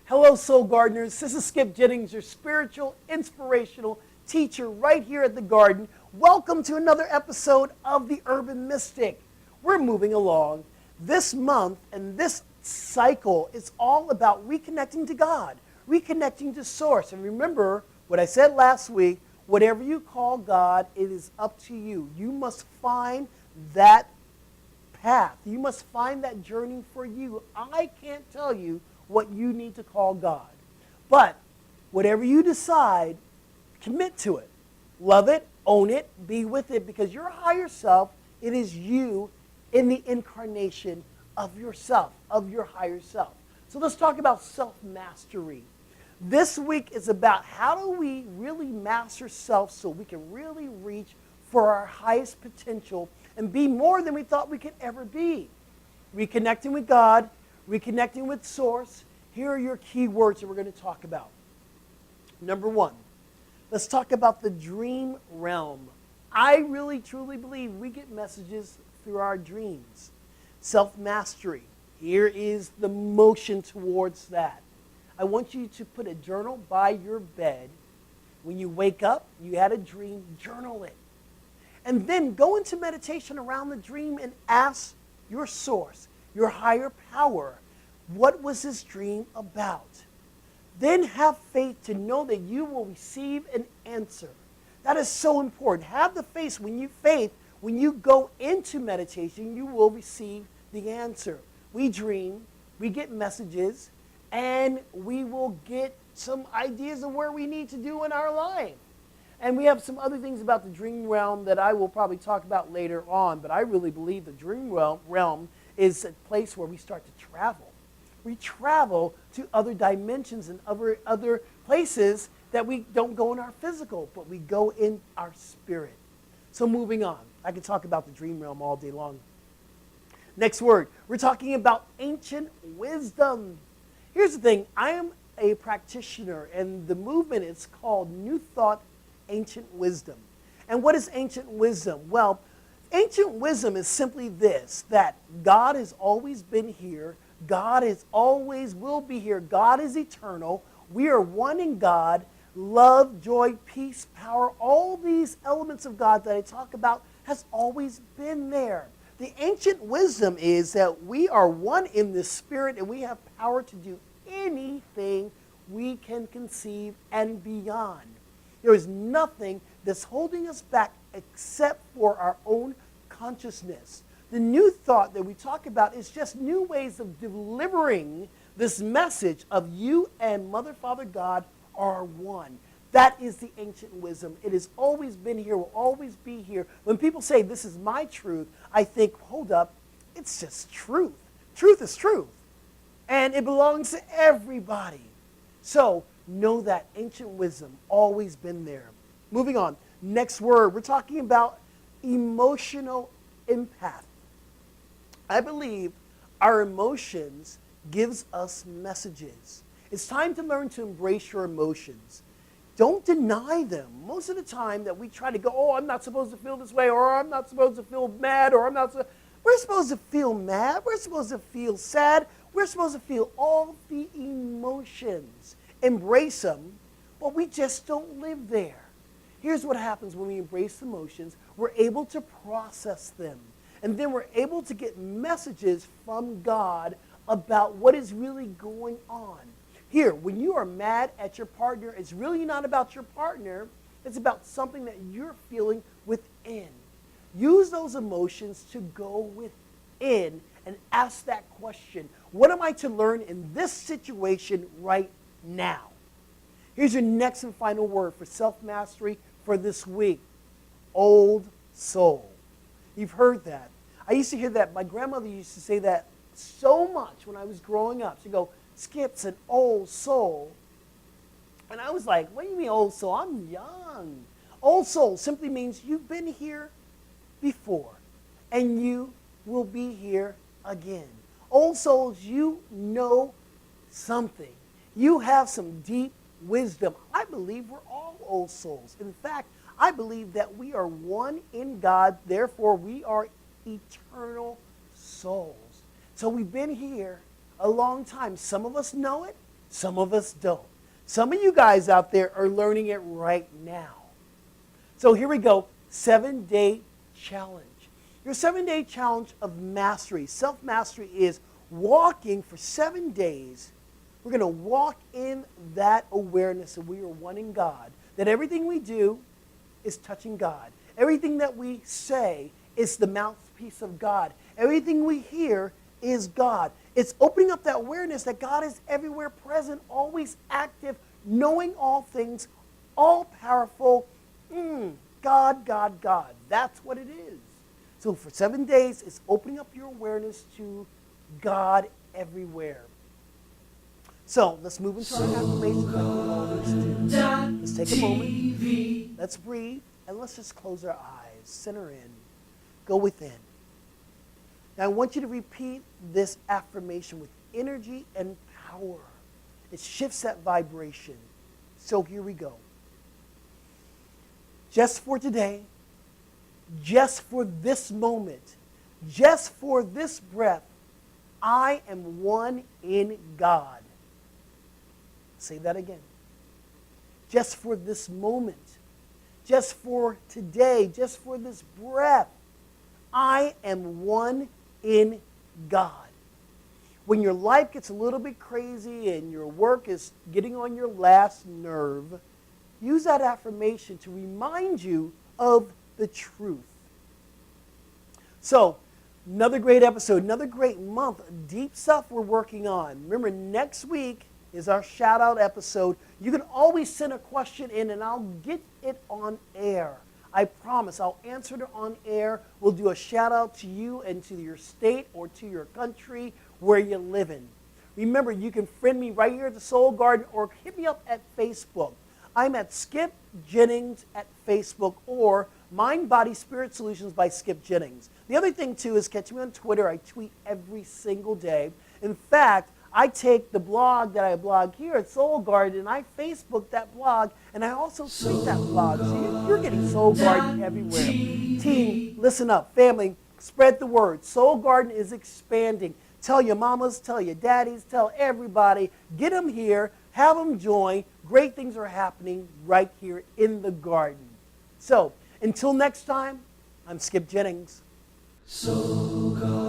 Hello, Soul Gardeners. This is Skip Jennings, your spiritual, inspirational teacher right here at the Garden. Welcome to another episode of The Urban Mystic. We're moving along. This month and this cycle is all about reconnecting to God, reconnecting to Source. And remember what I said last week, whatever you call God, it is up to you. You must find that path. You must find that journey for you. I can't tell you what you need to call God. But whatever you decide, commit to it. Love it, own it, be with it, because your higher self, it is you in the incarnation of yourself, of your higher self. So let's talk about self-mastery. This week is about how do we really master self so we can really reach for our highest potential and be more than we thought we could ever be. Reconnecting with God, reconnecting with Source. Here are your key words that we're going to talk about. Number one, let's talk about the dream realm. I really, truly believe we get messages through our dreams. Self-mastery. Here is the motion towards that. I want you to put a journal by your bed. When you wake up, you had a dream, journal it. And then go into meditation around the dream and ask your Source, your higher power, what was this dream about? Then have faith to know that you will receive an answer. That is so important. Have the faith when you go into meditation, you will receive the answer. We dream, we get messages, and we will get some ideas of where we need to do in our life. And we have some other things about the dream realm that I will probably talk about later on, but I really believe the dream realm is a place where we start to travel. We travel to other dimensions and other places that we don't go in our physical, but we go in our spirit. So moving on. I can talk about the dream realm all day long. Next word. We're talking about ancient wisdom. Here's the thing. I am a practitioner, and the movement is called New Thought Ancient Wisdom. And what is ancient wisdom? Well, ancient wisdom is simply this, that God has always been here. God is always will be here. God is eternal. We are one in God. Love, joy, peace, power, all these elements of God that I talk about has always been there. The ancient wisdom is that we are one in the spirit and we have power to do anything we can conceive and beyond. There is nothing that's holding us back except for our own consciousness. The new thought that we talk about is just new ways of delivering this message of you and Mother, Father, God are one. That is the ancient wisdom. It has always been here, will always be here. When people say, this is my truth, I think, hold up, it's just truth. Truth is truth. And it belongs to everybody. So know that ancient wisdom, always been there. Moving on. Next word, we're talking about emotional empath. I believe our emotions gives us messages. It's time to learn to embrace your emotions. Don't deny them. Most of the time that we try to go, oh, I'm not supposed to feel this way, or I'm not supposed to feel mad, or we're supposed to feel mad, we're supposed to feel sad, we're supposed to feel all the emotions. Embrace them, but we just don't live there. Here's what happens when we embrace emotions. We're able to process them. And then we're able to get messages from God about what is really going on. Here, when you are mad at your partner, it's really not about your partner. It's about something that you're feeling within. Use those emotions to go within and ask that question. What am I to learn in this situation right now? Here's your next and final word for self-mastery for this week. Old soul. You've heard that. I used to hear that. My grandmother used to say that so much when I was growing up. She'd go, Skip's an old soul. And I was like, what do you mean old soul? I'm young. Old soul simply means you've been here before and you will be here again. Old souls, you know something. You have some deep wisdom. I believe we're all old souls. In fact, I believe that we are one in God, therefore we are eternal souls. So we've been here a long time. Some of us know it, Some of us don't. Some of you guys out there are learning it right now. So here we go, 7-day challenge. Your 7-day challenge of mastery. Self-mastery is walking for 7 days. We're going to walk in that awareness that we are one in God, that everything we do is touching God. Everything that we say is the mouthpiece of God. Everything we hear is God. It's opening up that awareness that God is everywhere present, always active, knowing all things, all powerful. God, God, God. That's what it is. So for 7 days, it's opening up your awareness to God everywhere. So let's move into our affirmations like we always do. Let's take a moment. Let's breathe. And let's just close our eyes. Center in. Go within. Now I want you to repeat this affirmation with energy and power. It shifts that vibration. So here we go. Just for today, just for this moment, just for this breath, I am one in God. Say that again. Just for this moment, just for today, just for this breath, I am one in God. When your life gets a little bit crazy and your work is getting on your last nerve, use that affirmation to remind you of the truth. So, another great episode, another great month, deep stuff we're working on. Remember, next week is our shout-out episode. You can always send a question in, and I'll get it on air. I promise I'll answer it on air. We'll do a shout-out to you and to your state or to your country where you live in. Remember, you can friend me right here at the Soul Garden or hit me up at Facebook. I'm at Skip Jennings at Facebook or Mind, Body, Spirit Solutions by Skip Jennings. The other thing, too, is catch me on Twitter. I tweet every single day. In fact, I take the blog that I blog here at Soul Garden and I Facebook that blog and I also tweet that blog. So you're getting Soul Garden everywhere. Team, listen up. Family, spread the word. Soul Garden is expanding. Tell your mamas, tell your daddies, tell everybody. Get them here. Have them join. Great things are happening right here in the garden. So, until next time, I'm Skip Jennings. So God.